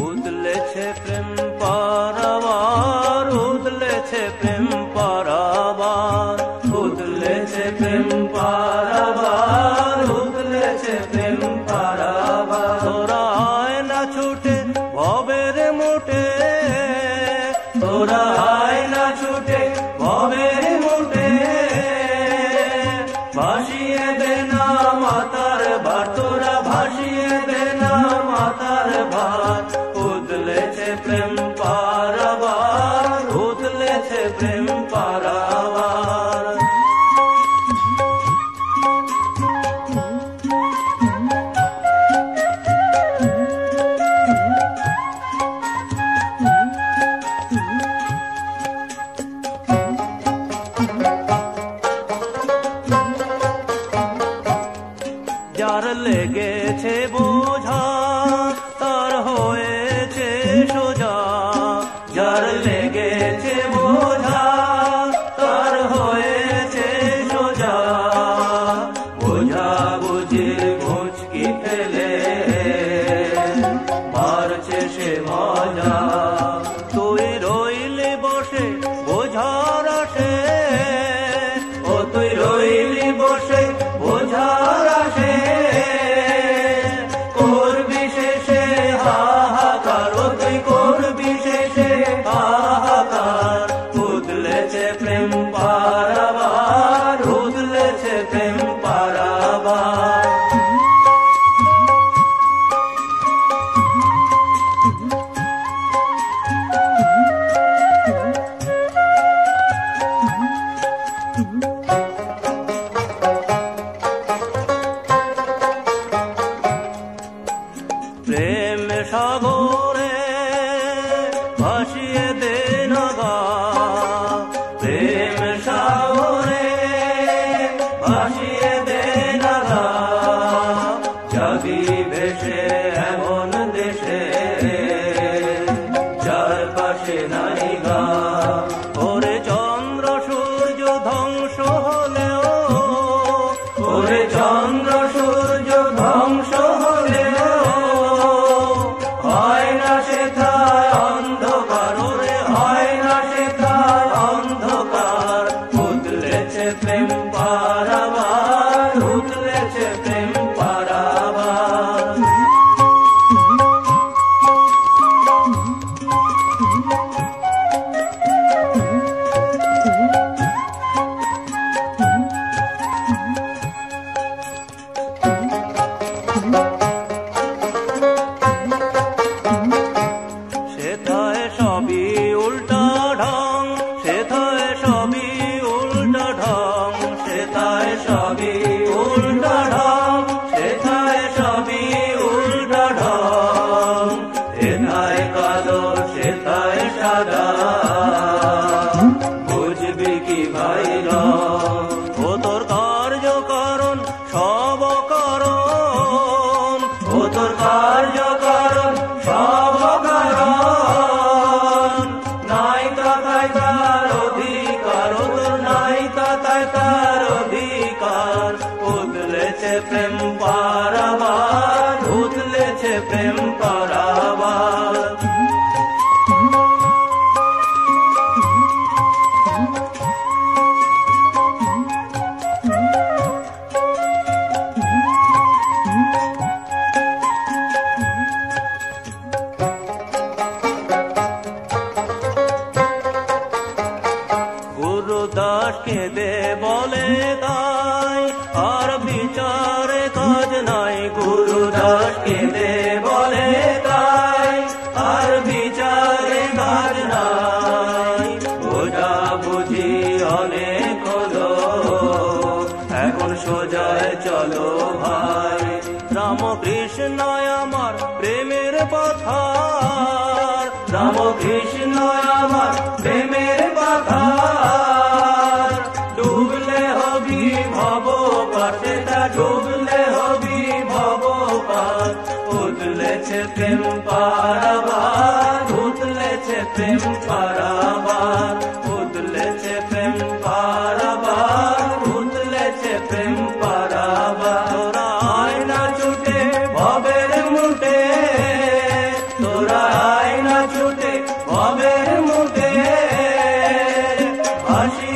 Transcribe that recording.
উদলেছে প্রেম পারাবার, উদলেছে প্রেম পারাবার, উদলেছে প্রেম পারাবার, উদলেছে প্রেম পারাবার। তোরা আয় না ছুটে ভবের মুটে, তোরা আয় না ছুটে ভবের মুটে, ভাসিয়ে দে না মাতার ভার, তোরা ভাসিয়ে দে না মাতার ভার। উদলেছে প্রেম পারাবার, উদলেছে প্রেম পারাবার। যার লেগেছে বোঝা তার হয়েছে সোজা, যার লেগেছে বোঝা তার হয়েছে সোজা। বোঝা বুঝে মুচকি ফেলে মারছে সে মজা। তুই রইলি বসে বোঝার আসে, ও তুই রইলি বসে বোঝার আসে, করবি শেষে হাহাকার, ও তুই করবি শেষে হাহাকার। উদলেছে প্রেম পারাবার, উদলেছে প্রেম পারাবার। প্রেম সাগরে ভাসিয়ে দে না গা, প্রেম সাগরে ভাসিয়ে দে না গা। যাবি ভেসে এমন দেশে যার পাশে নাই গা। ওরে চন্দ্র সূর্য ধ্বংস হলেও, ওরে চন্দ্র সূর্য ধ্বংস হলেও হয় না সেথায় অন্ধকার, ওরে হয় না সেথায় অন্ধকার। উদলেছে প্রেম পারাবার, উদলেছে প্রেম পারাবার। সেথায় সবই উল্টা ঢং, সেথায় সবই উল্টা ঢং, সেথায় সবই উল্টা ঢং, সেথায় সবই উল্টা ঢং। সেথায় কালো সেথায় সাদা, বুঝবি কি ভাই রং। ও তোর কার্য কারণ সব কারণ, ও তোর কার্য কারণ সব কারণ। নাই তাই তার অধিকার, ও তোর নাই তাই তার অধিকার। উদলেছে প্রেম পারাবার, উদলেছে প্রেম পারাবার। গুরুদাস কেঁদে বলে তাই আর বিচারে কাজ নাই, গুরুদাস কেঁদে বলে তাই আর বিচারে কাজ নাই। বোঝা বুঝি অনেক হলো, এখন সোজায় চলো ভাই। রামকৃষ্ণ আমার প্রেমের পথার, রামকৃষ্ণ আমার প্রেমের পথার। ডুবলে হবি ভব পার, সেটা ডুবলে হবি ভব পার। উদলেছে প্রেম পারাবার, উদলেছে প্রেম পারাবার, উদলেছে প্রেম পারাবার, উদলেছে প্রেম পারাবার। তোরা আয় ভাসি